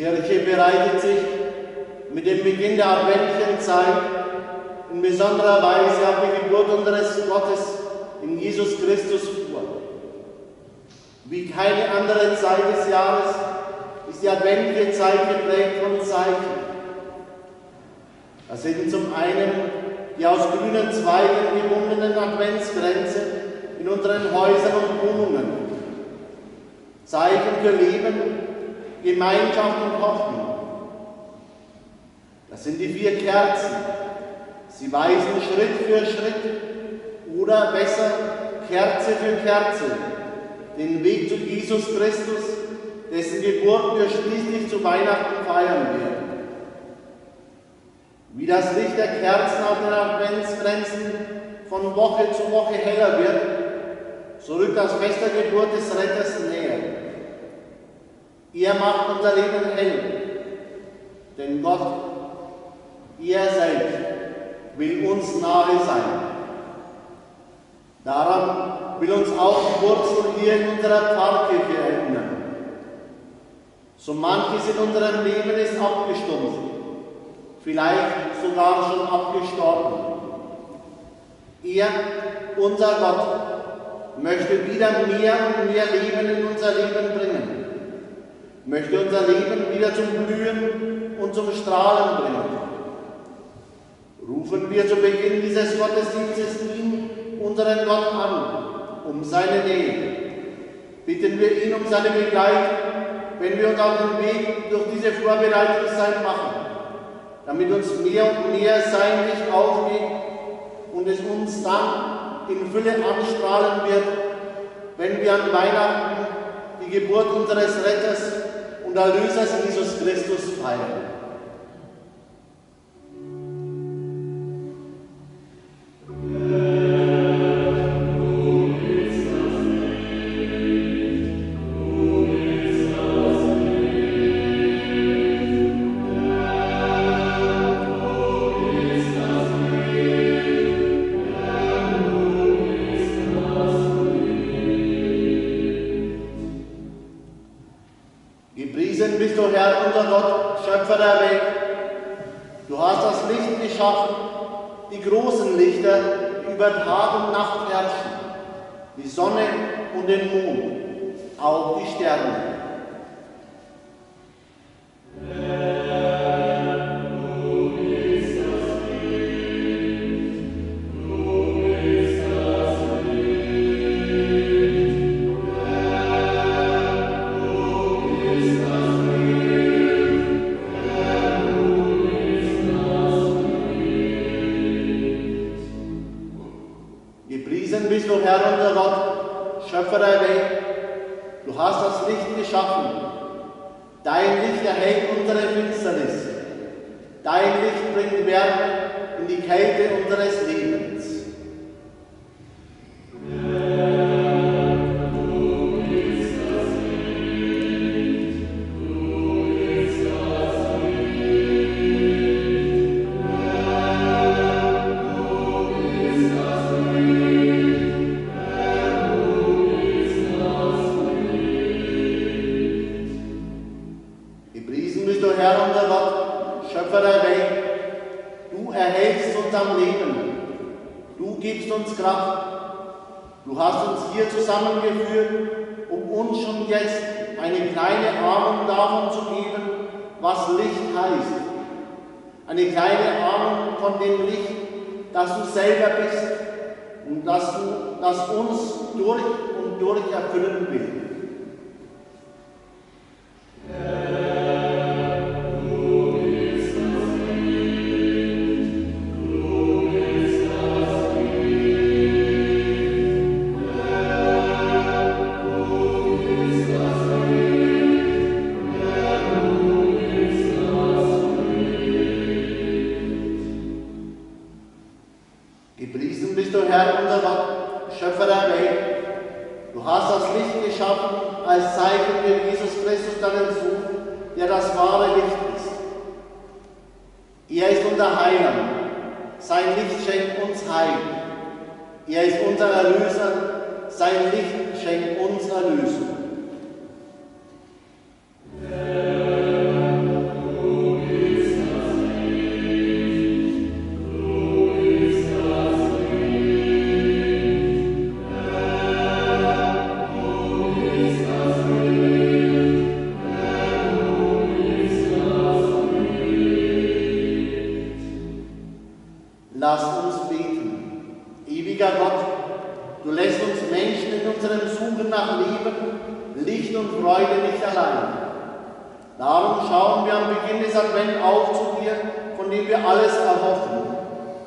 Kirche bereitet sich mit dem Beginn der adventlichen Zeit in besonderer Weise auf die Geburt unseres Gottes in Jesus Christus vor. Wie keine andere Zeit des Jahres ist die adventliche Zeit geprägt von Zeichen. Das sind zum einen die aus grünen Zweigen gebundenen Adventskränze in unseren Häusern und Wohnungen. Zeichen für Leben, Gemeinschaft und Hoffnung. Das sind die 4 Kerzen. Sie weisen Schritt für Schritt oder besser Kerze für Kerze den Weg zu Jesus Christus, dessen Geburt wir schließlich zu Weihnachten feiern werden. Wie das Licht der Kerzen auf den Adventskränzen von Woche zu Woche heller wird, so rückt das Fest der Geburt des Retters näher. Er macht unser Leben hell, denn Gott, er selbst, will uns nahe sein. Daran will uns auch die Wurzel hier in unserer Pfarrkirche erinnern. So manches in unserem Leben ist abgestumpft, vielleicht sogar schon abgestorben. Er, unser Gott, möchte wieder mehr und mehr Leben in unser Leben bringen, möchte unser Leben wieder zum Blühen und zum Strahlen bringen. Rufen wir zu Beginn dieses Gottesdienstes ihn, unseren Gott, an, um seine Nähe. Bitten wir ihn um seine Begleitung, wenn wir uns auf den Weg durch diese Vorbereitungszeit machen, damit uns mehr und mehr sein Licht aufgeht und es uns dann in Fülle anstrahlen wird, wenn wir an Weihnachten die Geburt unseres Retters und Erlösers Jesus Christus feiern. Gepriesen bist du, Herr, unser Gott, Schöpfer der Welt. Du hast das Licht geschaffen, die großen Lichter, die über Tag und Nacht herrschen, die Sonne und den Mond, auch die Sterne. Gepriesen bist du, Herr, unser Gott, Schöpfer der Welt. Du hast das Licht geschaffen. Dein Licht erhellt unsere Finsternis. Dein Licht bringt Wärme in die Kälte unseres Lebens. Gepriesen bist du, Herr, unser Gott, Schöpfer der Welt. Du erhältst uns am Leben. Du gibst uns Kraft. Du hast uns hier zusammengeführt, um uns schon jetzt eine kleine Ahnung davon zu geben, was Licht heißt. Eine kleine Ahnung von dem Licht, das du selber bist und das uns durch und durch erfüllen will. Gepriesen bist du, Herr, unser Gott, Schöpfer der Welt. Du hast das Licht geschaffen als Zeichen für Jesus Christus, deinen Sohn, der das wahre Licht ist. Er ist unser Heiland. Sein Licht schenkt uns Heil. Er ist unser Erlöser. Sein Licht schenkt uns Erlösung. Ewiger Gott, du lässt uns Menschen in unserem Suchen nach Leben, Licht und Freude nicht allein. Darum schauen wir am Beginn des Advents auf zu dir, von dem wir alles erhoffen,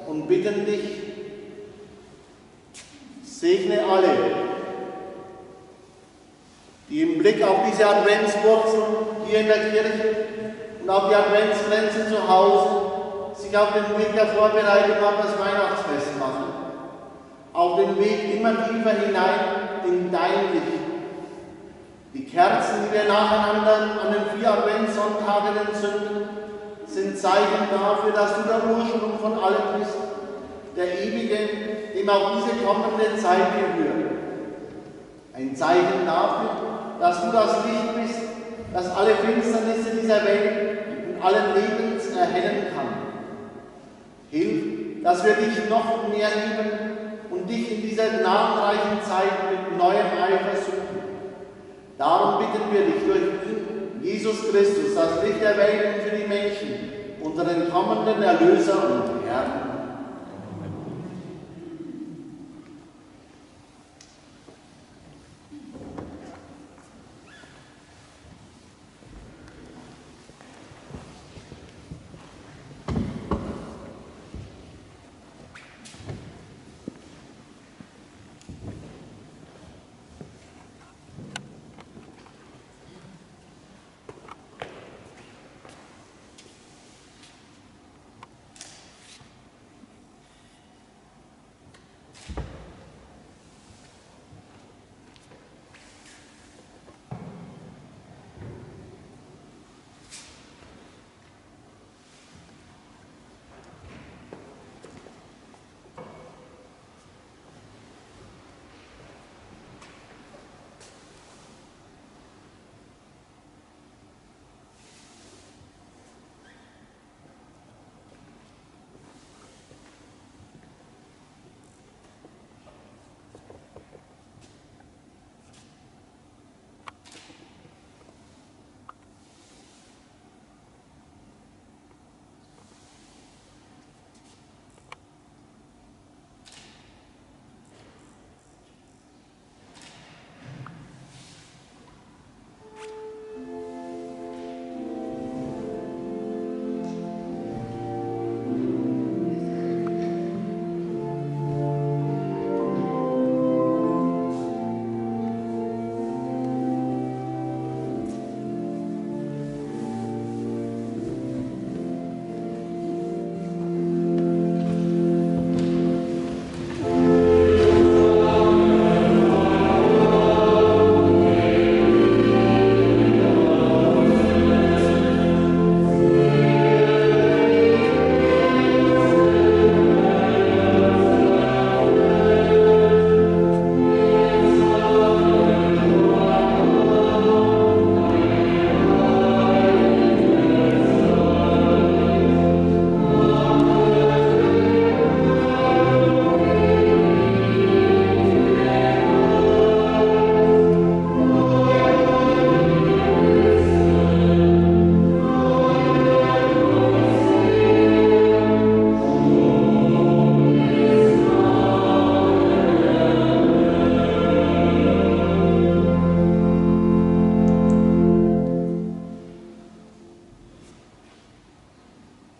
und bitten dich, segne alle, die im Blick auf diese Adventswurzeln hier in der Kirche und auf die Adventsgrenze zu Hause sich auf den Weg der Vorbereitung auf das Weihnachtsfest machen, auf den Weg immer tiefer hinein in dein Licht. Die Kerzen, die wir nacheinander an den 4 Adventssonntagen entzünden, sind Zeichen dafür, dass du der Ursprung von allem bist, der Ewige, dem auch diese kommende Zeit gehört. Ein Zeichen dafür, dass du das Licht bist, das alle Finsternisse dieser Welt und allen Lebens erhellen kann. Hilf, dass wir dich noch mehr lieben und dich in dieser gnadenreichen Zeit mit neuem Eifer suchen. Darum bitten wir dich durch ihn, Jesus Christus, das Licht der Welt und für die Menschen, unseren kommenden Erlöser und Herrn.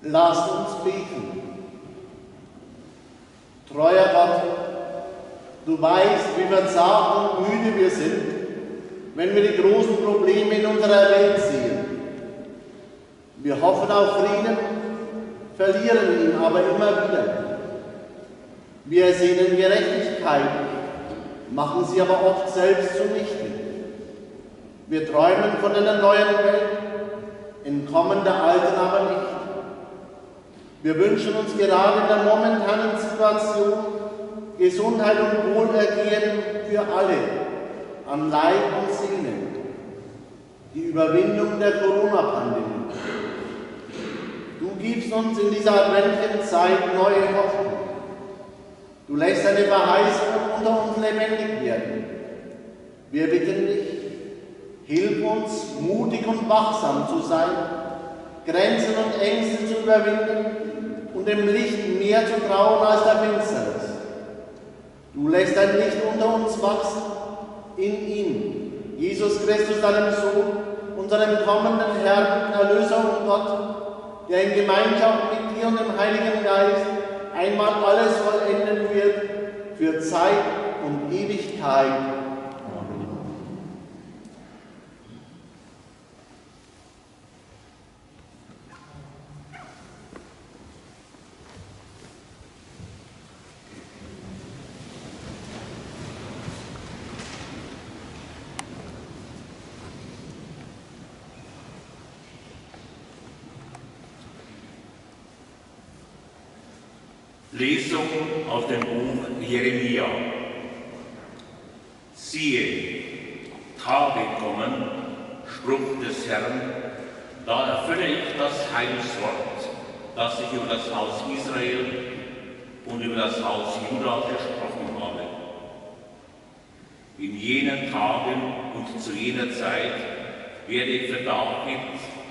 Lasst uns beten. Treuer Gott, du weißt, wie verzagt und müde wir sind, wenn wir die großen Probleme in unserer Welt sehen. Wir hoffen auf Frieden, verlieren ihn aber immer wieder. Wir ersehnen Gerechtigkeit, machen sie aber oft selbst zunichte. Wir träumen von einer neuen Welt, entkommen der alten aber nicht. Wir wünschen uns gerade in der momentanen Situation Gesundheit und Wohlergehen für alle, an Leib und Seele, die Überwindung der Corona-Pandemie. Du gibst uns in dieser Adventszeit neue Hoffnung. Du lässt deine Verheißungen unter uns lebendig werden. Wir bitten dich, hilf uns, mutig und wachsam zu sein, Grenzen und Ängste zu überwinden und dem Licht mehr zu trauen als der Finsternis. Du lässt dein Licht unter uns wachsen, in ihm, Jesus Christus, deinem Sohn, unserem kommenden Herrn, Erlöser und Gott, der in Gemeinschaft mit dir und dem Heiligen Geist einmal alles vollenden wird, für Zeit und Ewigkeit. Lesung aus dem Buch Jeremia. Siehe, Tage kommen, Spruch des Herrn, da erfülle ich das Heilswort, das ich über das Haus Israel und über das Haus Juda gesprochen habe. In jenen Tagen und zu jener Zeit werde ich für David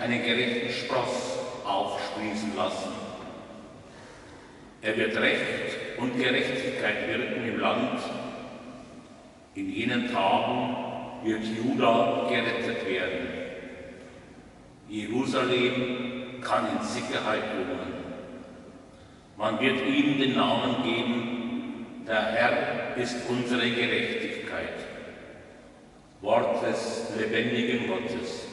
einen gerechten Spross aufsprießen lassen. Er wird Recht und Gerechtigkeit wirken im Land. In jenen Tagen wird Juda gerettet werden. Jerusalem kann in Sicherheit wohnen. Man wird ihm den Namen geben, der Herr ist unsere Gerechtigkeit. Wort des lebendigen Gottes.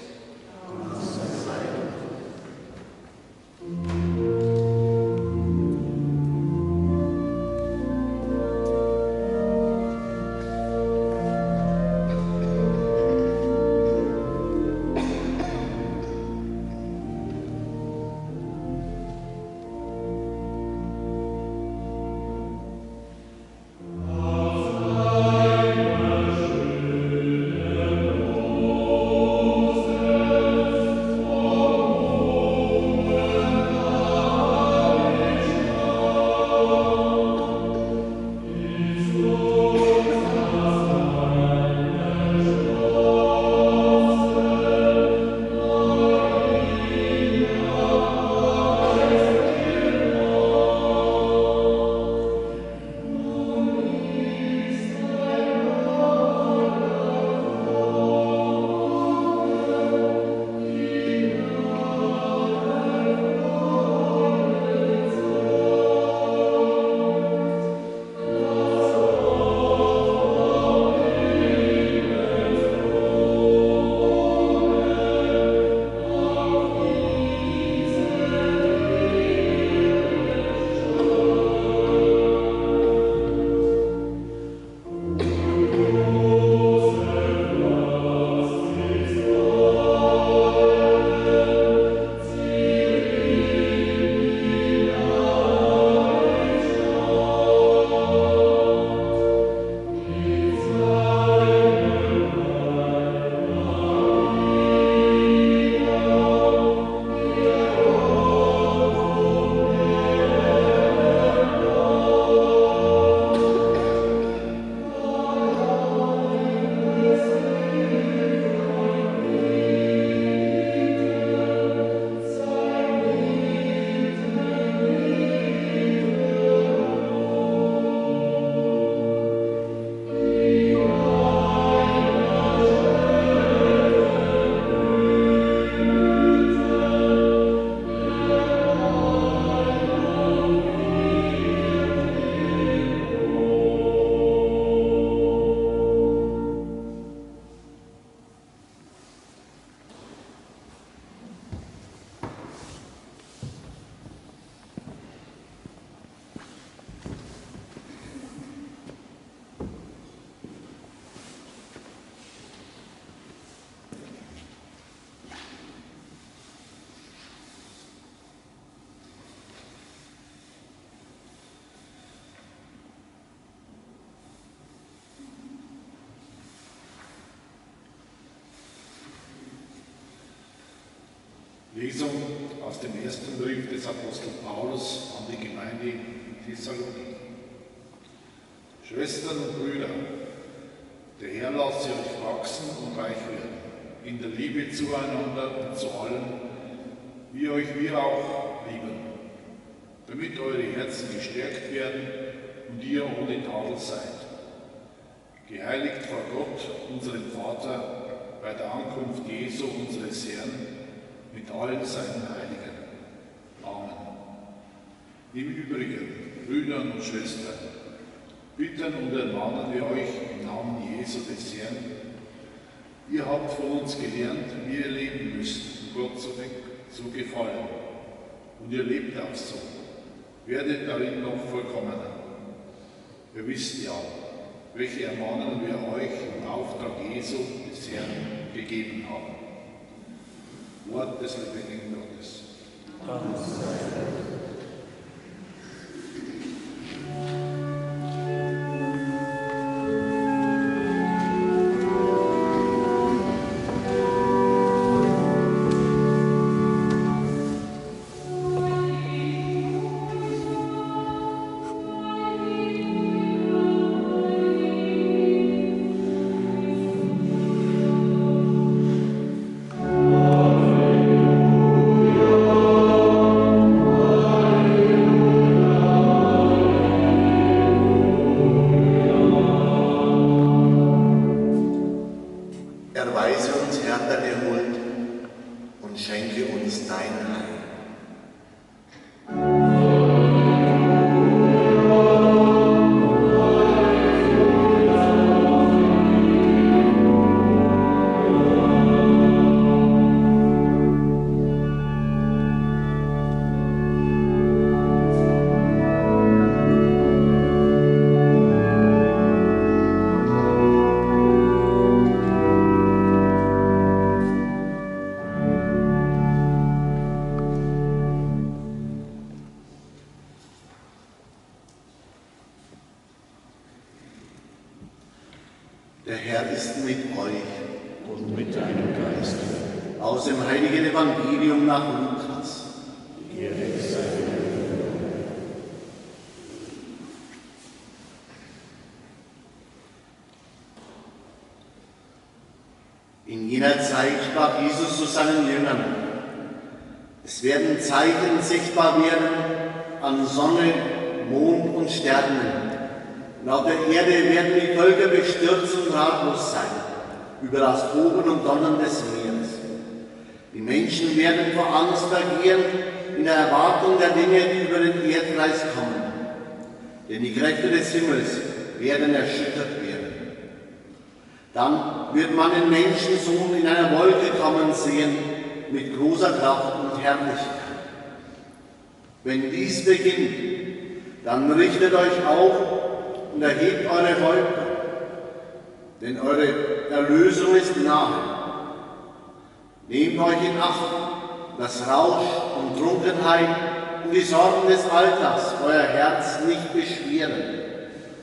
Lesung aus dem ersten Brief des Apostel Paulus an die Gemeinde in Thessaloniki. Schwestern und Brüder, der Herr lasse euch wachsen und reich werden, in der Liebe zueinander und zu allen, wie euch wir auch lieben, damit eure Herzen gestärkt werden und ihr ohne Tadel seid. Geheiligt vor Gott, unserem Vater, bei der Ankunft Jesu, unseres Herrn, mit allen seinen Heiligen. Amen. Im Übrigen, Brüder und Schwestern, bitten und ermahnen wir euch im Namen Jesu des Herrn. Ihr habt von uns gelernt, wie ihr leben müsst, um Gott zu gefallen. Und ihr lebt auch so. Werdet darin noch vollkommener. Ihr wisst ja, welche Ermahnungen wir euch im Auftrag Jesu des Herrn gegeben haben. Wort des lebendigen Gottes. Dank sei Gott. Der Herr ist mit euch und mit deinem Geist. Aus dem heiligen Evangelium nach Lukas. Ehre sei dir. In jener Zeit sprach Jesus zu seinen Jüngern: Es werden Zeichen sichtbar werden an Sonne, Mond und Sternen. Und auf der Erde werden die Völker bestürzt und ratlos sein über das Toben und Donnern des Meeres. Die Menschen werden vor Angst vergehen in der Erwartung der Dinge, die über den Erdkreis kommen. Denn die Kräfte des Himmels werden erschüttert werden. Dann wird man den Menschensohn in einer Wolke kommen sehen mit großer Kraft und Herrlichkeit. Wenn dies beginnt, dann richtet euch auf und erhebt eure Häupter, denn eure Erlösung ist nahe. Nehmt euch in Acht, dass Rausch und Trunkenheit und die Sorgen des Alltags euer Herz nicht beschweren,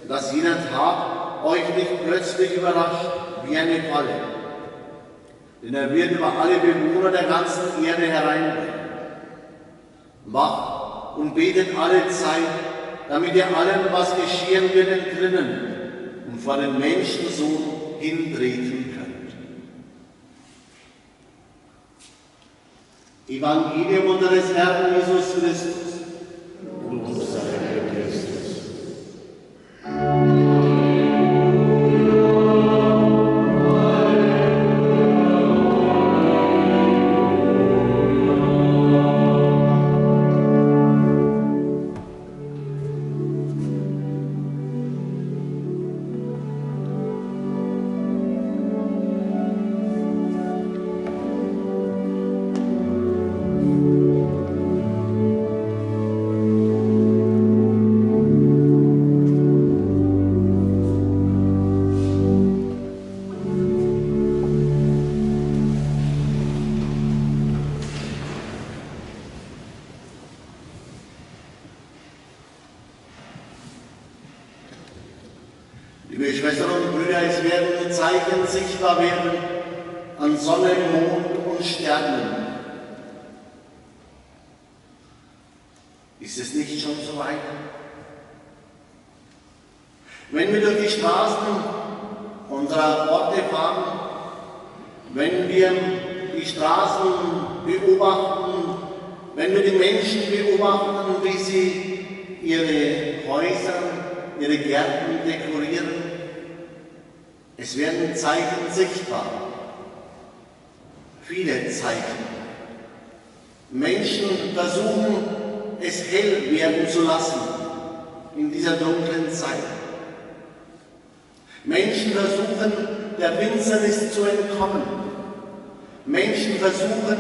und dass jener Tag euch nicht plötzlich überrascht wie eine Falle. Denn er wird über alle Bewohner der ganzen Erde hereinbrechen. Wacht und betet alle Zeit, damit ihr allem, was geschehen wird, entrinnen und vor den Menschensohn hintreten könnt. Evangelium unseres Herrn Jesus Christus. Lob sei dir, Christus. Liebe Schwestern und Brüder, es werden Zeichen sichtbar werden an Sonne, Mond und Sternen. Ist es nicht schon so weit? Wenn wir durch die Straßen unserer Orte fahren, wenn wir die Straßen beobachten, wenn wir die Menschen beobachten, wie sie ihre Häuser, ihre Gärten dekorieren. Es werden Zeichen sichtbar. Viele Zeichen. Menschen versuchen, es hell werden zu lassen in dieser dunklen Zeit. Menschen versuchen, der Finsternis zu entkommen. Menschen versuchen,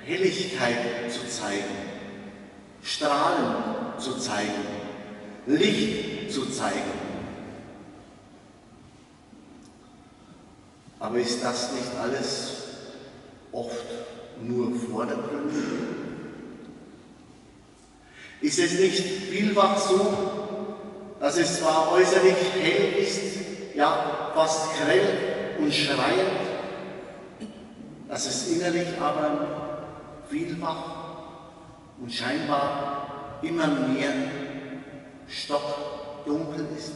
Helligkeit zu zeigen, Strahlen zu zeigen, Licht zu zeigen. Aber ist das nicht alles oft nur vordergründig? Ist es nicht vielfach so, dass es zwar äußerlich hell ist, ja fast grell und schreiend, dass es innerlich aber vielfach und scheinbar immer mehr stockdunkel ist?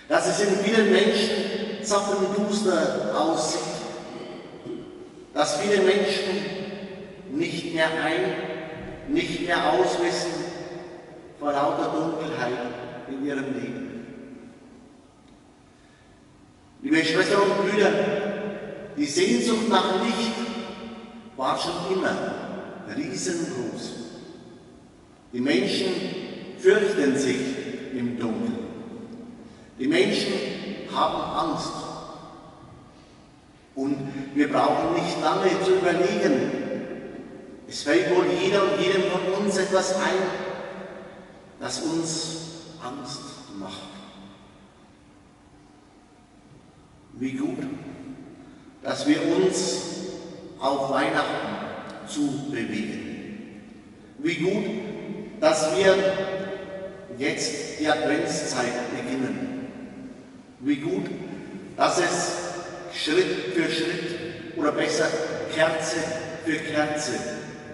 Dass es in vielen Menschen zappenduster aussieht, dass viele Menschen nicht mehr auswissen vor lauter Dunkelheit in ihrem Leben. Liebe Schwestern und Brüder, die Sehnsucht nach Licht war schon immer riesengroß. Die Menschen fürchten sich im Dunkeln. Die Menschen haben Angst. Und wir brauchen nicht lange zu überlegen. Es fällt wohl jeder und jedem von uns etwas ein, das uns Angst macht. Wie gut, dass wir uns auf Weihnachten zu bewegen. Wie gut, dass wir jetzt die Adventszeit beginnen. Wie gut, dass es Schritt für Schritt oder besser Kerze für Kerze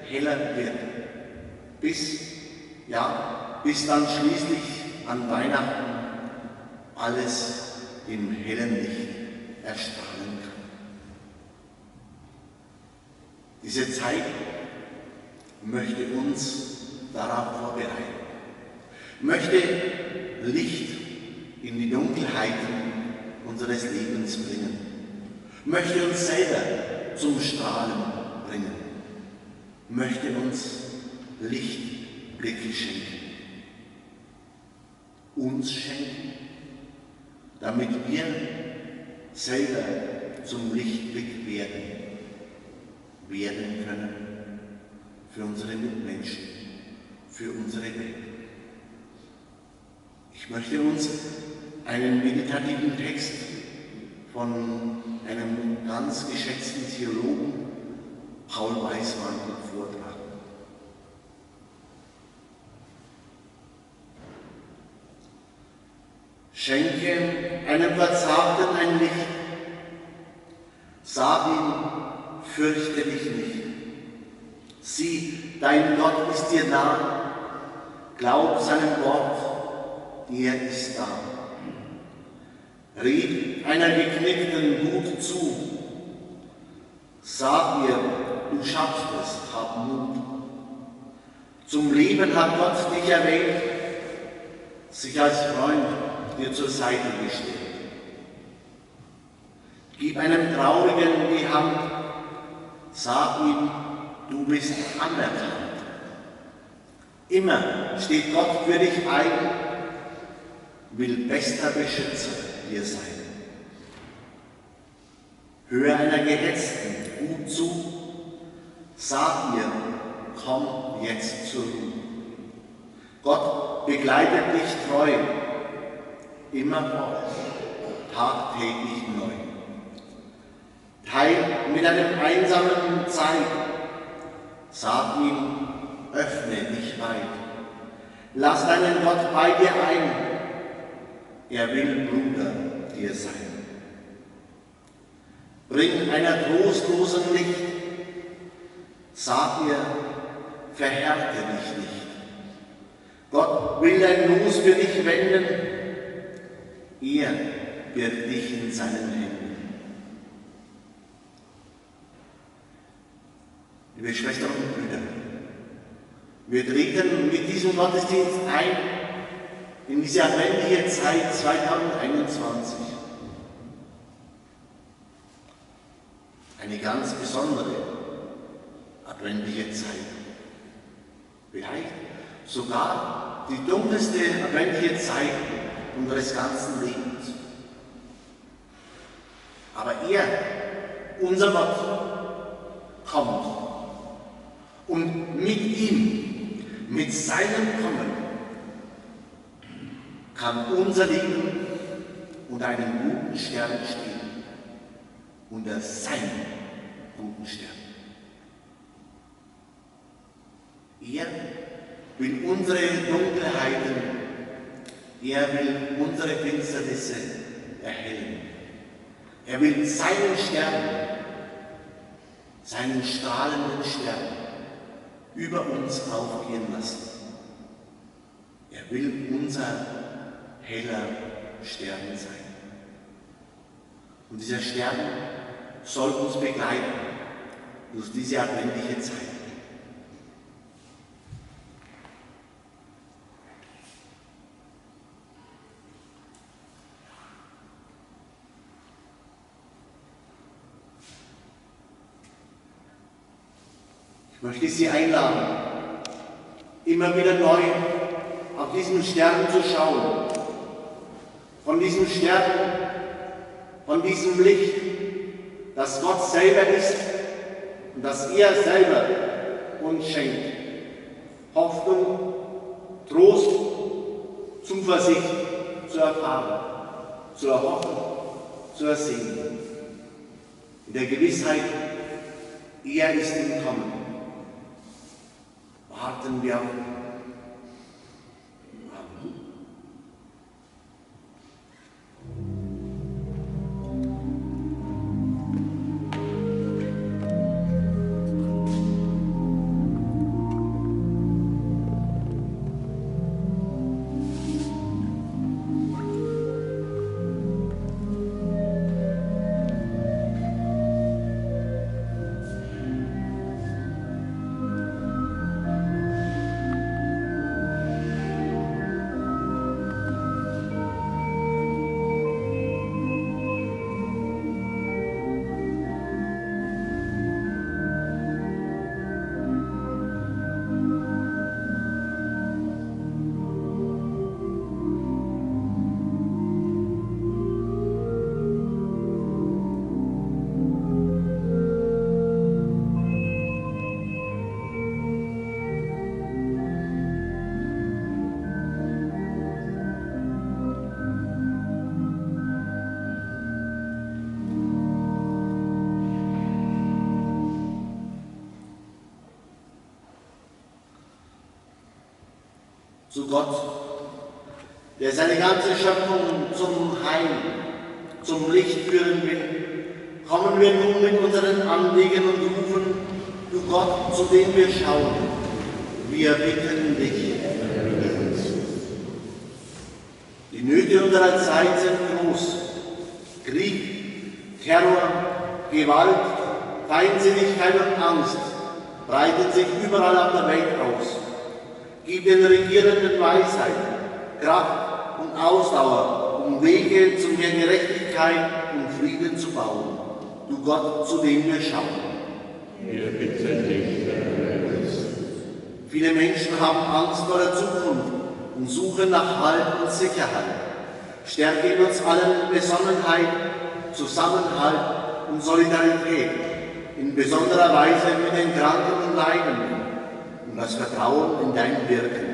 heller wird, bis dann schließlich an Weihnachten alles im hellen Licht erstrahlen kann. Diese Zeit möchte uns darauf vorbereiten, möchte Licht in die Dunkelheiten unseres Lebens bringen, möchte uns selber zum Strahlen bringen, möchte uns Lichtblicke schenken, uns schenken, damit wir selber zum Lichtblick werden können für unsere Mitmenschen, für unsere Welt. Ich möchte uns einen meditativen Text von einem ganz geschätzten Theologen, Paul Weismann, vortragen. Schenke einem Verzagten ein Licht, sag ihm, fürchte dich nicht. Sieh, dein Gott ist dir nah, glaub seinem Wort, er ist da. Red einer Geknickten Mut zu, sag ihr, du schaffst es, hab Mut. Zum Leben hat Gott dich erwählt, sich als Freund dir zur Seite gestellt. Gib einem Traurigen die Hand, sag ihm, du bist anerkannt. Immer steht Gott für dich ein, will bester Beschützer dir sein. Hör einer Gehetzten gut zu, sag ihr, komm jetzt zur Ruhe. Gott begleitet dich treu, immerfort, tagtäglich neu. Teil mit einem einsamen Zeit, sag ihm, öffne dich weit. Lass deinen Gott bei dir ein, er will Bruder dir sein. Bring einer trostlosen Licht, sag ihr, verhärte dich nicht. Gott will ein Los für dich wenden, er birgt dich in seinen Händen. Liebe Schwestern und Brüder, wir treten mit diesem Gottesdienst ein in diese adventliche Zeit 2021. Eine ganz besondere adventliche Zeit. Vielleicht sogar die dunkelste adventliche Zeit unseres ganzen Lebens. Aber er, unser Gott, kommt und mit ihm, mit seinem Kommen, kann unser Leben unter einem guten Stern stehen, unter seinem guten Stern. Er will unsere Dunkelheiten, er will unsere Finsternisse erhellen. Er will seinen Stern, seinen strahlenden Stern über uns aufgehen lassen. Er will unser heller Stern sein. Und dieser Stern soll uns begleiten durch diese adventliche Zeit. Ich möchte Sie einladen, immer wieder neu auf diesen Stern zu schauen. Von diesem Stern, von diesem Licht, das Gott selber ist und das er selber uns schenkt. Hoffnung, Trost, Zuversicht zu erfahren, zu erhoffen, zu ersehen. In der Gewissheit, er ist im Kommen. Warten wir auf ihn. Zu Gott, der seine ganze Schöpfung zum Heil, zum Licht führen will, kommen wir nun mit unseren Anliegen und rufen, du Gott, zu dem wir schauen. Wir bitten dich. Die Nöte unserer Zeit sind groß. Krieg, Terror, Gewalt, Feindseligkeit und Angst breiten sich überall auf der Welt aus. Gib den Regierenden Weisheit, Kraft und Ausdauer, um Wege zu mehr Gerechtigkeit und Frieden zu bauen. Du Gott, zu dem wir schauen. Wir bitten dich, erhöre uns. Viele Menschen haben Angst vor der Zukunft und suchen nach Halt und Sicherheit. Stärke in uns allen Besonnenheit, Zusammenhalt und Solidarität, in besonderer Weise mit den Kranken und Leidenden. Und das Vertrauen in dein Wirken,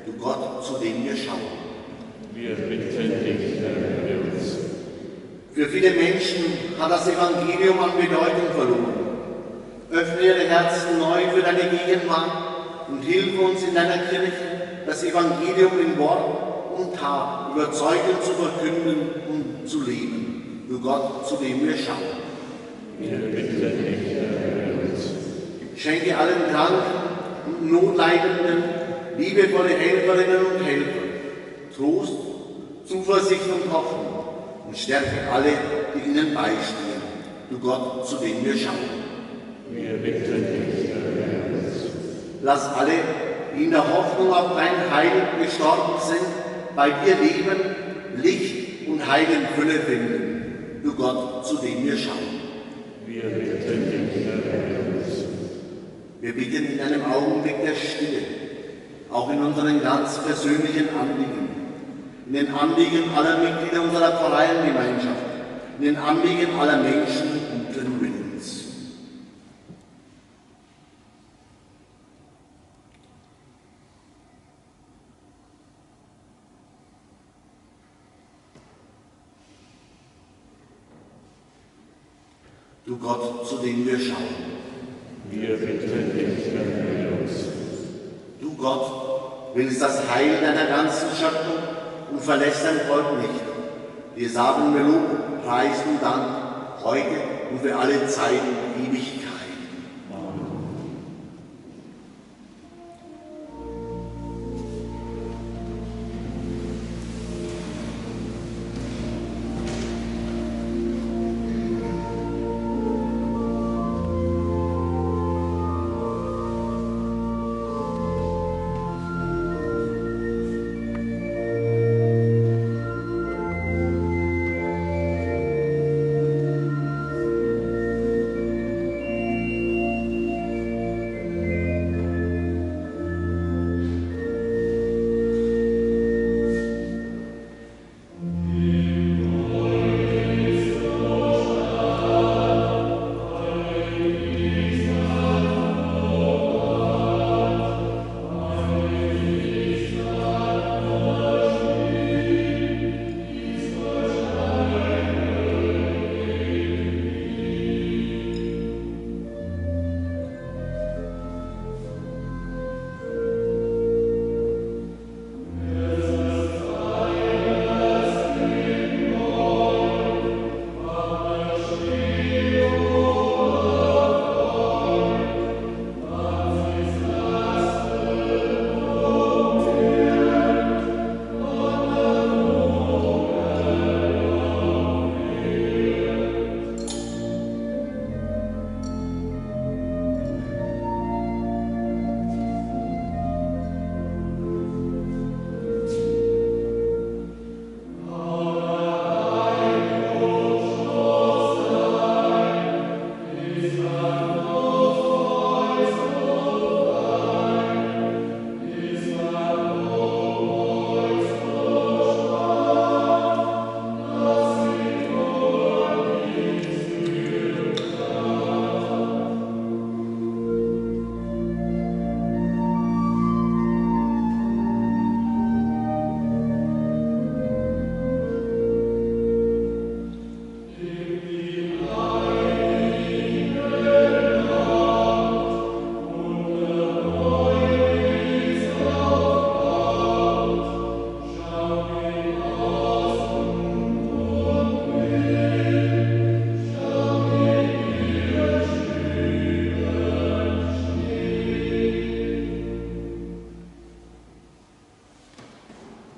du Gott, zu dem wir schauen. Wir bitten dich, erhöre uns. Für viele Menschen hat das Evangelium an Bedeutung verloren. Öffne ihre Herzen neu für deine Gegenwart und hilf uns in deiner Kirche, das Evangelium in Wort und Tat überzeugend zu verkünden und zu leben. Du Gott, zu dem wir schauen. Wir bitten dich, erhöre uns. Schenke allen Kranken und Notleidenden, liebevolle Helferinnen und Helfer, Trost, Zuversicht und Hoffnung und stärke alle, die ihnen beistehen. Du Gott, zu dem wir schauen. Wir bitten dich, erhöre uns. Lass alle, die in der Hoffnung auf dein Heil gestorben sind, bei dir Leben, Licht und Heil in Fülle finden. Du Gott, zu dem wir schauen. Wir bitten dich, erhöre uns. Wir bitten in einem Augenblick der Stille, auch in unseren ganz persönlichen Anliegen, in den Anliegen aller Mitglieder unserer Pfarreiengemeinschaft, in den Anliegen aller Menschen guten Willens. Du Gott, zu dem wir schauen. Wir bitten dich, erhöre uns. Du Gott, willst das Heil deiner ganzen Schöpfung und verlässt dein Volk nicht. Wir sagen wir Lob, Preis und Dank, heute und für alle Zeit und Ewigkeit.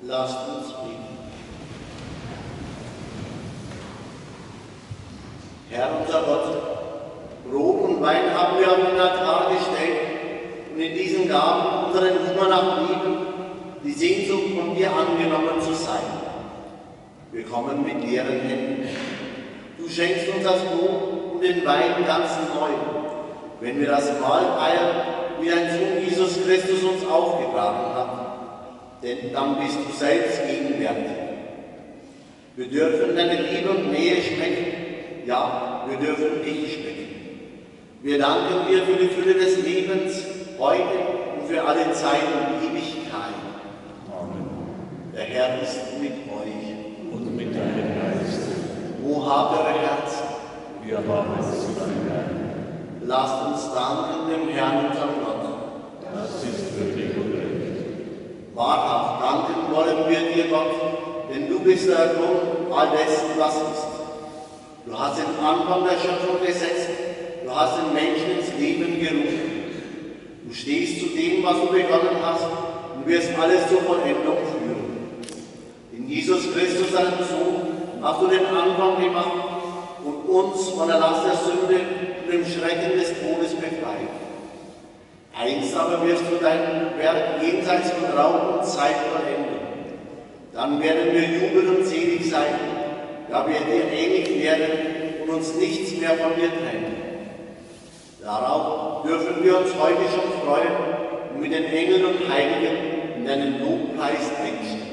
Lasst uns beten. Herr unser Gott, Brot und Wein haben wir auf den Altar gestellt und in diesen Gaben unseren Hunger nach Liebe, die Sehnsucht von dir angenommen zu sein. Wir kommen mit leeren Händen. Du schenkst uns das Brot und den Wein ganz neu, wenn wir das Mahl feiern, wie dein Sohn Jesus Christus uns aufgetragen hat. Denn dann bist du selbst gegenwärtig. Wir dürfen deine Liebe und Nähe schmecken, ja, wir dürfen dich schmecken. Wir danken dir für die Fülle des Lebens, heute und für alle Zeit und Ewigkeit. Amen. Der Herr ist mit euch. Und mit deinem Geist. Wo habt ihr Herzen? Wir haben es zu deinem Herrn. Lasst uns danken dem Herrn, unserem Gott. Das ist würdig und recht. Wahrhaft danken wollen wir dir, Gott, denn du bist der Grund all dessen, was ist. Du hast den Anfang der Schöpfung gesetzt, du hast den Menschen ins Leben gerufen. Du stehst zu dem, was du begonnen hast, und wirst alles zur Vollendung führen. In Jesus Christus, deinem Sohn, hast du den Anfang gemacht und uns von der Last der Sünde und dem Schrecken des Todes befreit. Einst aber wirst du dein Werk jenseits von Raum und Zeit vollenden. Dann werden wir jubeln und selig sein, da wir dir ähnlich werden und uns nichts mehr von dir trennen. Darauf dürfen wir uns heute schon freuen und mit den Engeln und Heiligen in deinen Lobpreis einstimmen.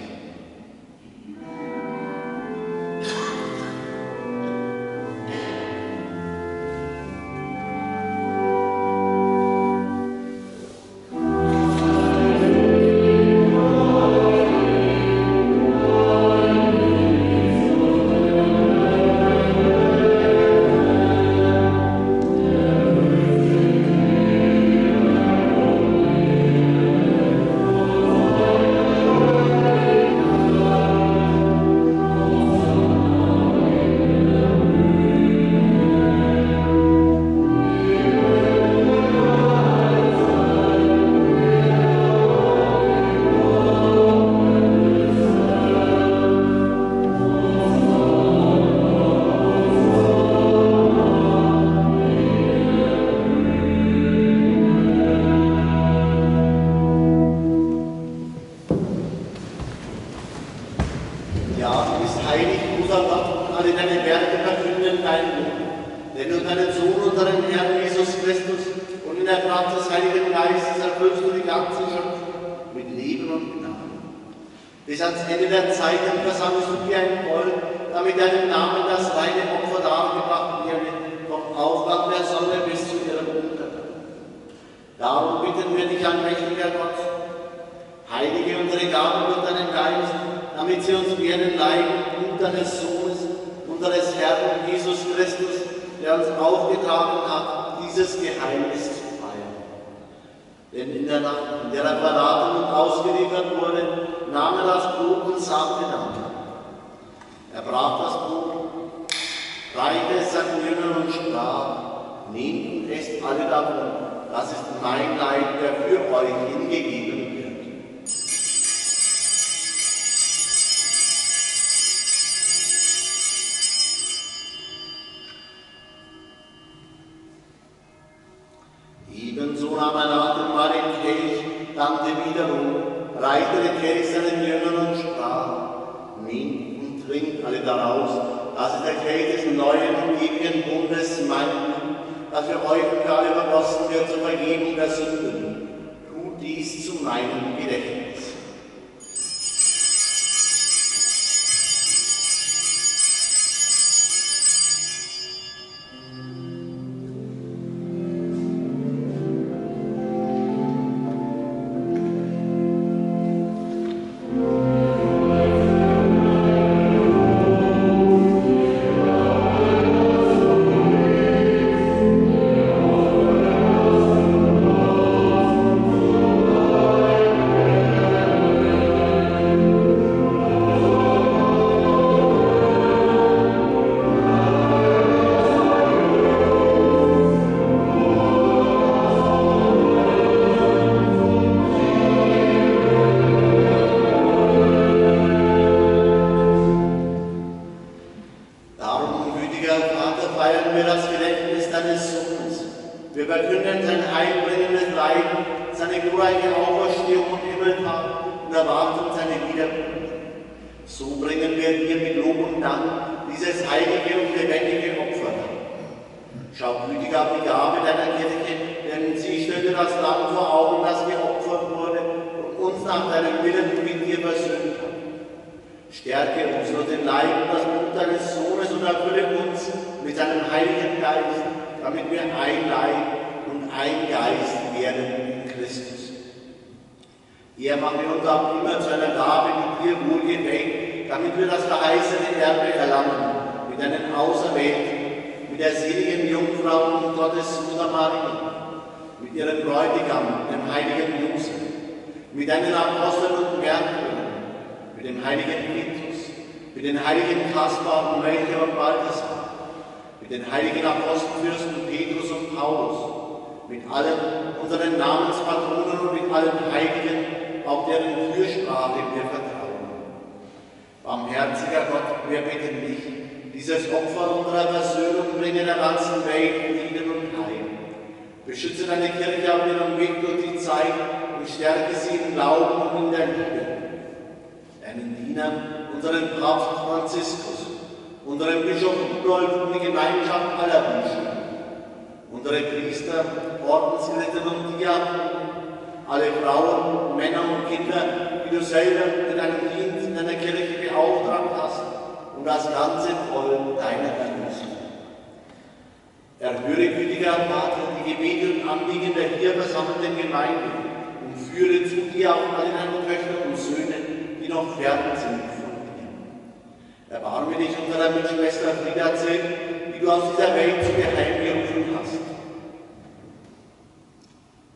Bis ans Ende der Zeiten versammelst du dir ein Volk, damit deinem Namen das reine Opfer dargebracht werde, vom Aufgang der Sonne bis zu ihrem Untergang. Darum bitten wir dich, allmächtiger Gott, heilige unsere Gaben durch deinen Geist, damit sie uns werden Leib und Blut deines Sohnes, unseres Herrn Jesus Christus, der uns aufgetragen hat, dieses Geheimnis zu feiern. Denn in der Nacht, in der er verraten und ausgeliefert wurde, nahm er das Brot und sagte dann: Er brach das Brot, reichte es seinen Jüngern und sprach: Nehmt und esst alle davon, das ist mein Leib, der für euch hingegeben wird. Ebenso nahm er nach dem Mahl den Kelch, dankte wiederum, reichte den Kelch seinen Jüngern und sprach: Nehmt und trinkt alle daraus, das ist der Kelch des neuen und ewigen Bundes, mein Blut, das für euch und für alle übergossen wird zur Vergebung der Sünden. Tut dies zu meinem Gedächtnis. Stärke uns durch den Leib und das Blut deines Sohnes und erfülle uns mit deinem Heiligen Geist, damit wir ein Leib und ein Geist werden in Christus. Er mache uns auch immer zu einer Gabe, die dir wohlgefällt, damit wir das verheißene Erbe erlangen, mit deinen Auserwählten, mit der seligen Jungfrau und Gottes Mutter Maria, mit ihrem Bräutigam, dem heiligen Josef, mit deinen Aposteln und Märtyrern, mit dem heiligen Petrus, mit den heiligen Kaspar und Melchior und Balthasar, mit den heiligen Apostelfürsten Petrus und Paulus, mit allen unseren Namenspatronen und mit allen Heiligen, auf deren Fürsprache wir vertrauen. Barmherziger Gott, wir bitten dich, dieses Opfer unserer Versöhnung bringe der ganzen Welt Frieden und Heil. Beschütze deine Kirche auf ihrem Weg durch die Zeit und stärke sie im Glauben und in der Liebe. Deinen Diener ihnen unseren Papst Franziskus, unseren Bischof Rudolf und die Gemeinschaft aller Bischöfe, unsere Priester, Ordensritter und Diakonen, alle Frauen, Männer und Kinder, die du selber mit deinem Dienst in deiner Kirche beauftragt hast, und das ganze Volk deiner Erlösung. Erhöre, gütiger Vater, die Gebete und Anliegen der hier versammelten Gemeinde und führe zu dir auch alle deine Töchter und Söhne, die noch fern sind von dir. Erbarme dich unserer Mitschwester Frieda Zell, die du aus dieser Welt zu dir heimgerufen hast.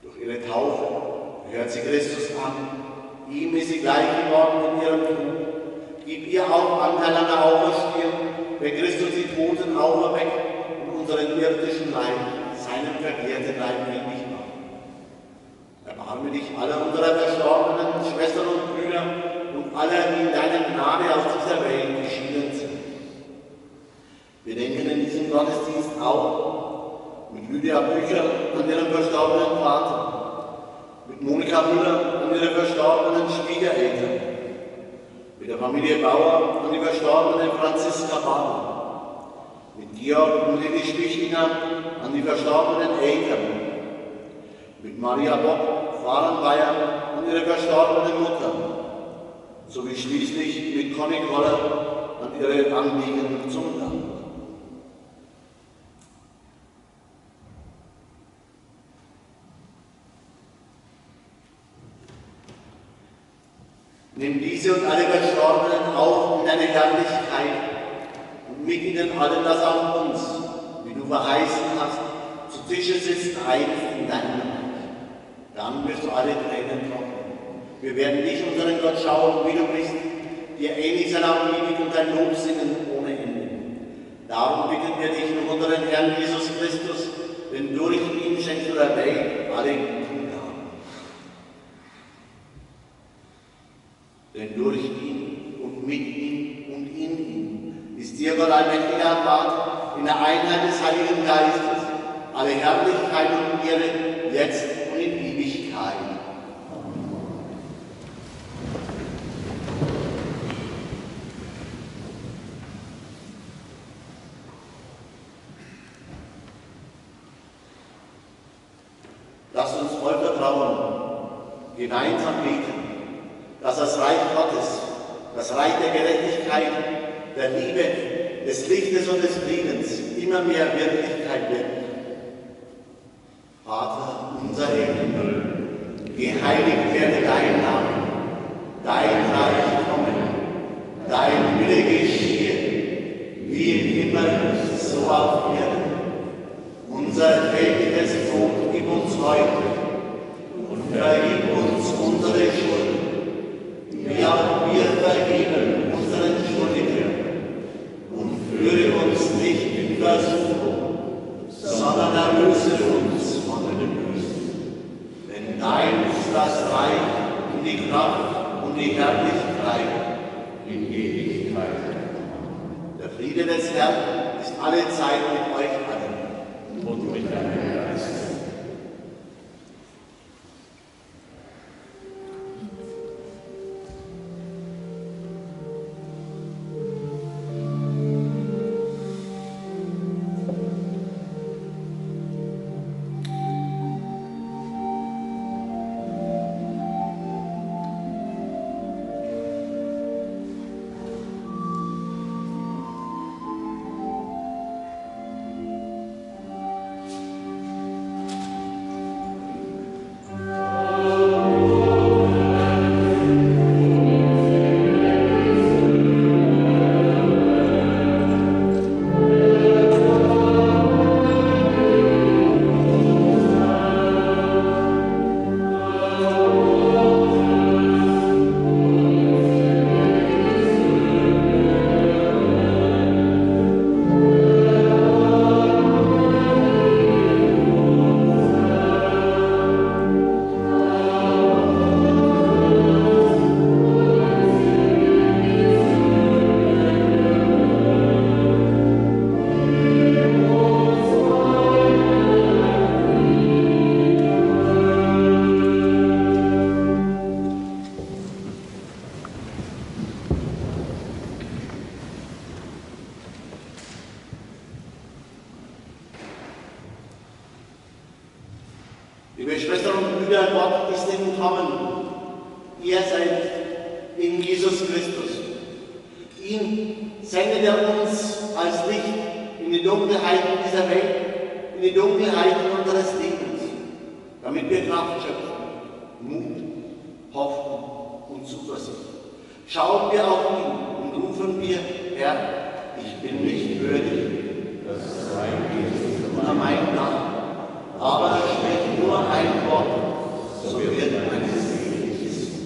Durch ihre Taufe hört sie Christus an, ihm ist sie gleich geworden in ihrem Tod. Gib ihr auch Anteil an der Auferstehung, wenn Christus die Toten auferweckt und unseren irdischen Leib, seinen verkehrten Leib ewig macht. Erbarme dich aller unserer verstorbenen Schwestern und Brüder und aller, die in deiner Gnade aus dieser Welt geschieden sind. Wir denken in diesem Gottesdienst auch mit Lydia Bücher an ihrem verstorbenen Vater, mit Monika Müller an ihre verstorbenen Schwiegereltern, mit der Familie Bauer und die verstorbene Franziska Bauer, mit Georg und Lili Stichinger an die verstorbenen Eltern, mit Maria Bock, Fahrenmeier und ihre verstorbene Mutter, sowie schließlich mit Conny Koller an ihre Anliegen zum Dank. Nimm diese und alle Verstorbenen auf in deine Herrlichkeit und mit ihnen allen das auch uns, wie du verheißen hast, zu Tische sitzen einst in deinem Reich. Dann wirst du alle Tränen trocknen. Wir werden dich, unseren Gott, schauen, wie du bist, dir ähnlich sein auch ewig und dein Lob singen ohne Ende. Darum bitten wir dich um unseren Herrn Jesus Christus, denn durch ihn schenkst du der Welt alle guten Gaben. Denn durch ihn und mit ihm und in ihm ist dir, Gott allmächtiger Vater, in der Einheit des Heiligen Geistes alle Herrlichkeit und Ehre, jetzt und in Ewigkeit. Lasst uns voll Vertrauen gemeinsam beten, dass das Reich Gottes, das Reich der Gerechtigkeit, der Liebe, des Lichtes und des Friedens immer mehr Wirklichkeit wird. Vater unser im Himmel, geheiligt werde dein Name, dein Reich komme, dein Wille geschehe, wie im Himmel, so auf Erden. Unser tägliches Brot gib uns heute und vergib uns unsere Schuld, wie auch wir vergeben unseren Schuldigen. Und führe uns nicht in Versuchung, sondern erlöse uns von dem Bösen. Denn dein ist das Reich und die Kraft und die Herrlichkeit in Ewigkeit. Der Friede des Herrn ist alle Zeit mit euch allen. Und mit deinem Geist. Liebe Schwestern und Brüder, Gott ist im Kommen. Ihr seid in Jesus Christus. Ihn sendet er uns als Licht in die Dunkelheiten dieser Welt, in die Dunkelheiten unseres Lebens, damit wir Kraft schöpfen, Mut, Hoffnung und Zuversicht. Schauen wir auf ihn und rufen wir, Herr, ich bin nicht würdig, Das sein Jesus unter meinem Namen, aber sprich nur ein Wort, so wird meine Seele gesund.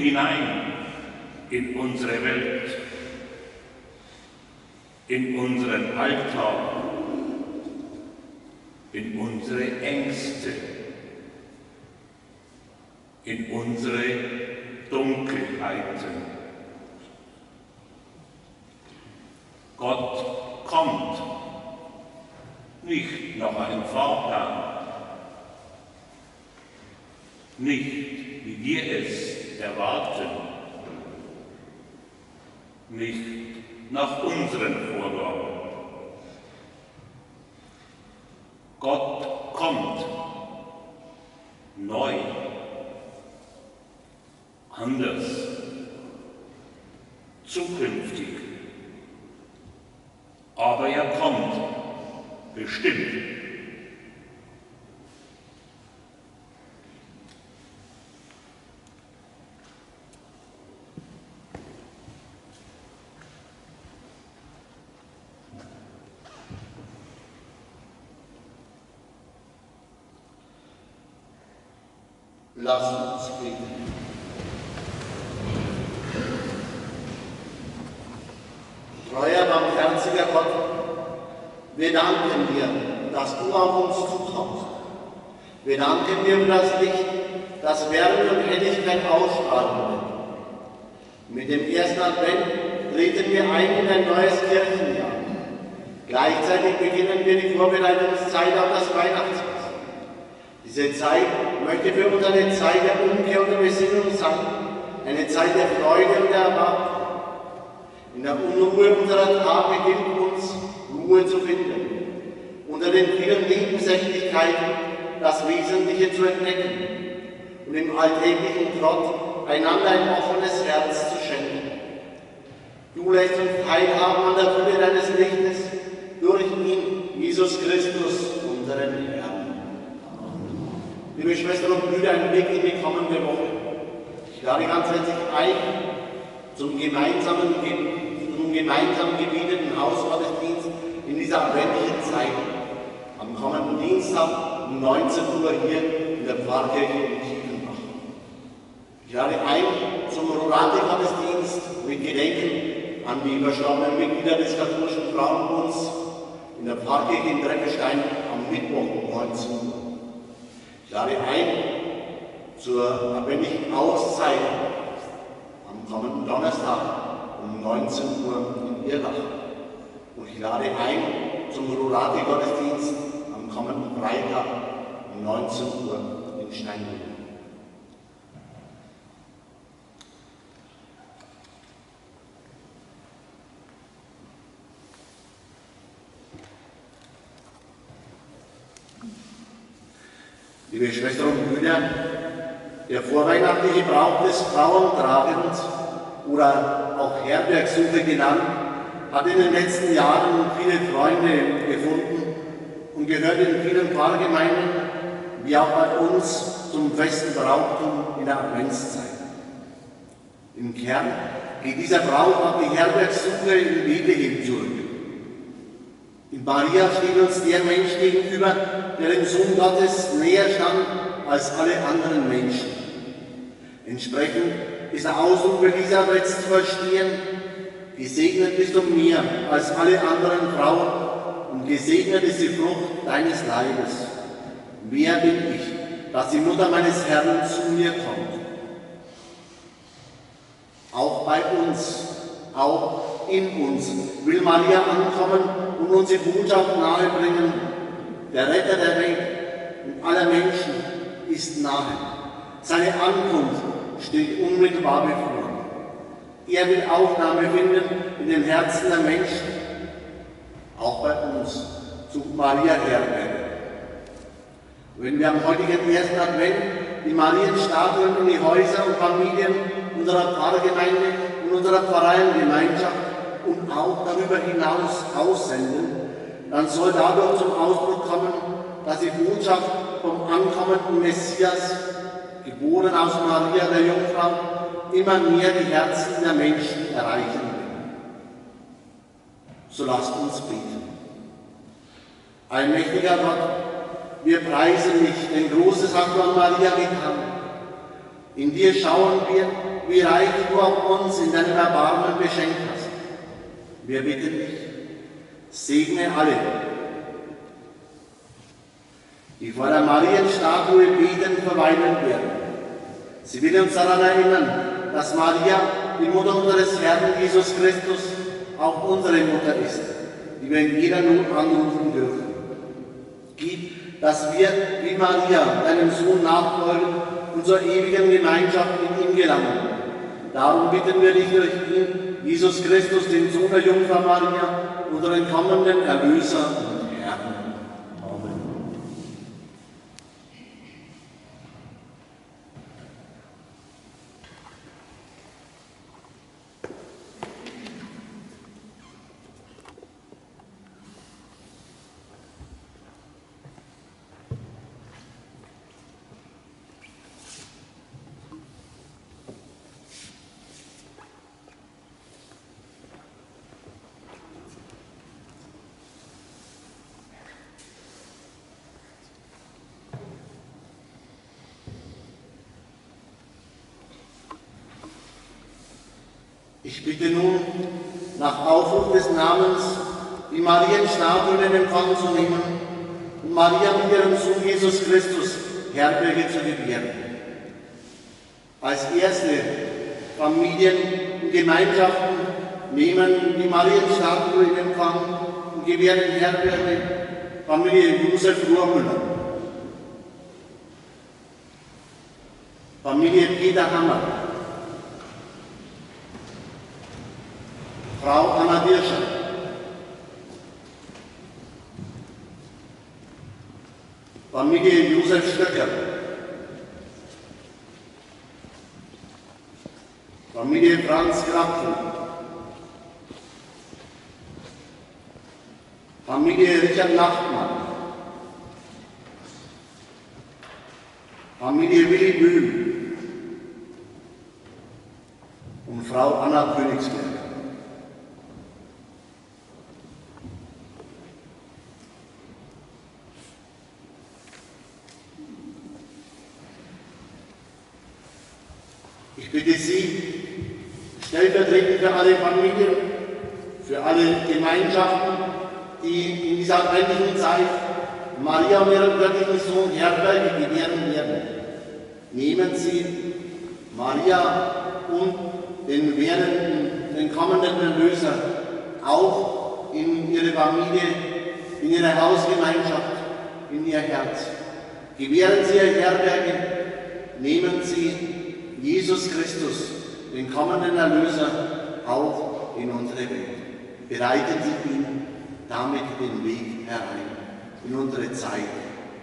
hinein in unsere Welt, in unseren Alltag, in unsere Ängste, in unsere Dunkelheiten. Gott kommt, nicht nach einem Fahrplan, nicht wie wir es erwarten, nicht nach unseren Vorgaben. Gott kommt neu, anders, zukünftig, aber er kommt bestimmt. Lasst uns beten. Treuer, barmherziger Gott, wir danken dir, dass du auf uns zukommst. Wir danken dir für das Licht, das Wärme und Helligkeit ausstrahlen wird. Mit dem ersten Advent treten wir ein in ein neues Kirchenjahr. Gleichzeitig beginnen wir die Vorbereitungszeit auf das Weihnachtsfest. Diese Zeit möchte für uns eine Zeit der Umkehr und der Besinnung sein, eine Zeit der Freude und der Erwartung. In der Unruhe unserer Tage gilt uns, Ruhe zu finden, unter den vielen Nebensächlichkeiten das Wesentliche zu entdecken und im alltäglichen Trott einander ein offenes Herz zu schenken. Du lässt uns teilhaben an der Fülle deines Lichtes durch ihn, Jesus Christus, unseren Herrn. Liebe Schwestern und Brüder, ein Blick in die kommende Woche. Ich lade ganz herzlich ein zum gemeinsam gebieteten Hausgottesdienst in dieser adventlichen Zeit. Am kommenden Dienstag um 19 Uhr hier in der Pfarrkirche in Tiefenbach. Ich lade ein zum Rorate-Gottesdienst mit Gedenken an die verstorbenen Mitglieder des katholischen Frauenbunds in der Pfarrkirche in Treppestein am Mittwoch um 19 Uhr. Ich lade ein zur adventlichen Auszeit am kommenden Donnerstag um 19 Uhr in Irlach. Und ich lade ein zum Rorate-Gottesdienst am kommenden Freitag um 19 Uhr in Steinbrück. Liebe Schwestern und Brüder, der vorweihnachtliche Brauch des Frauentragens oder auch Herbergsuche genannt, hat in den letzten Jahren viele Freunde gefunden und gehört in vielen Pfarrgemeinden, wie auch bei uns, zum festen Brauchtum in der Adventszeit. Im Kern geht dieser Brauch auf die Herbergsuche in Bethlehem zurück. In Maria steht uns der Mensch gegenüber, der dem Sohn Gottes näher stand als alle anderen Menschen. Entsprechend ist der Ausdruck Elisabeths zu verstehen: Gesegnet bist du mir als alle anderen Frauen und gesegnet ist die Frucht deines Leibes. Wer bin ich, dass die Mutter meines Herrn zu mir kommt? Auch bei uns, auch in uns will Maria ankommen und uns die Botschaft nahebringen: Der Retter der Welt und aller Menschen ist nahe. Seine Ankunft steht unmittelbar bevor. Er will Aufnahme finden in den Herzen der Menschen. Auch bei uns sucht Maria Herberge. Wenn wir am heutigen ersten Advent die Marienstatuen in die Häuser und Familien unserer Pfarrgemeinde und unserer Pfarreiengemeinschaft und auch darüber hinaus aussenden, dann soll dadurch zum Ausdruck kommen, dass die Botschaft vom ankommenden Messias, geboren aus Maria der Jungfrau, immer mehr die Herzen der Menschen erreichen will. So lasst uns beten. Allmächtiger Gott, wir preisen dich, denn Großes hast du an Maria getan. In dir schauen wir, wie reich du auch uns in deinem Erbarmen beschenkt hast. Wir bitten dich, segne alle, die vor der Marienstatue betend verweilen werden. Sie will uns daran erinnern, dass Maria, die Mutter unseres Herrn Jesus Christus, auch unsere Mutter ist, die wir in jeder Not anrufen dürfen. Gib, dass wir, wie Maria, deinem Sohn nachfolgen und zur ewigen Gemeinschaft mit ihm gelangen. Darum bitten wir dich durch ihn, Jesus Christus, den Sohn der Jungfrau Maria, unseren kommenden Erlöser und Herrn. Amen. Ich bitte nun, nach Aufruf des Namens, die Marienstatue in Empfang zu nehmen und Maria mit ihrem Sohn Jesus Christus Herberge zu gewähren. Als erste Familien und Gemeinschaften nehmen die Marienstatue in Empfang und gewähren Herberge Familie Josef Ruhrmüller, Familie Peter Hammer, Frau Anna Dirscher, Familie Josef Stöcker, Familie Franz Krapfen, Familie Richard Nachtmann, Familie Willi Böhm und Frau Anna Königsberg. Ich bitte Sie, stellvertretend für alle Familien, für alle Gemeinschaften, die in dieser adventlichen Zeit Maria und ihren göttlichen Sohn Herberge gewähren werden. Nehmen Sie Maria und den kommenden Erlöser auch in Ihre Familie, in Ihre Hausgemeinschaft, in Ihr Herz. Gewähren Sie ihr Herberge, nehmen Sie Jesus Christus, den kommenden Erlöser, auch in unsere Welt. Bereiten Sie ihm damit den Weg herein in unsere Zeit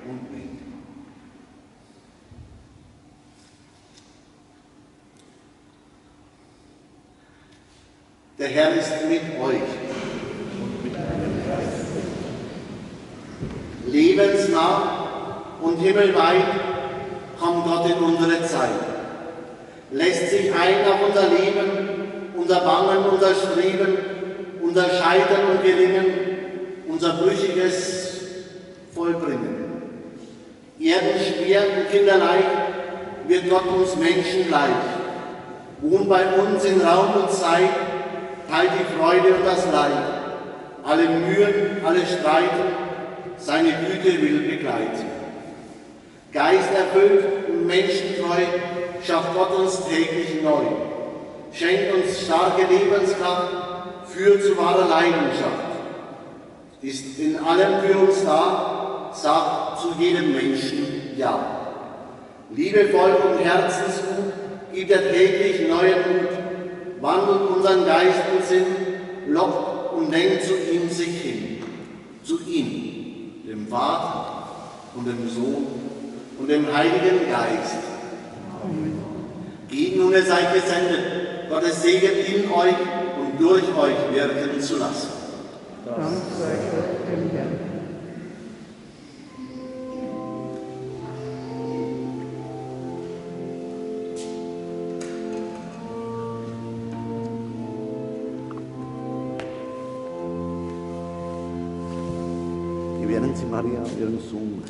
und Welt. Der Herr ist mit euch. Lebensnah und himmelweit kommt Gott in unsere Zeit. Lässt sich ein auf unser Leben, unser Bangen, unser Streben, unser Scheitern und Gelingen, unser Brüchiges vollbringen. Erdenschwer und kinderleicht wird Gott uns Menschen gleich. Wohnt bei uns in Raum und Zeit, teilt die Freude und das Leid. Alle Mühen, alle Streiten, seine Güte will begleiten. Geisterfüllt und menschentreu schafft Gott uns täglich neu, schenkt uns starke Lebenskraft, führt zu wahrer Leidenschaft, ist in allem für uns da, sagt zu jedem Menschen Ja. Liebevoll und herzensgut gibt er täglich neuen Mut, wandelt unseren Geist und Sinn, lockt und lenkt zu ihm sich hin, zu ihm, dem Vater und dem Sohn und dem Heiligen Geist. Geht nun, ihr seid gesendet, Gottes Segen in euch und durch euch wirken zu lassen. Dank sei Gott dem Herrn. Gewähren Sie Maria ihren Sohn.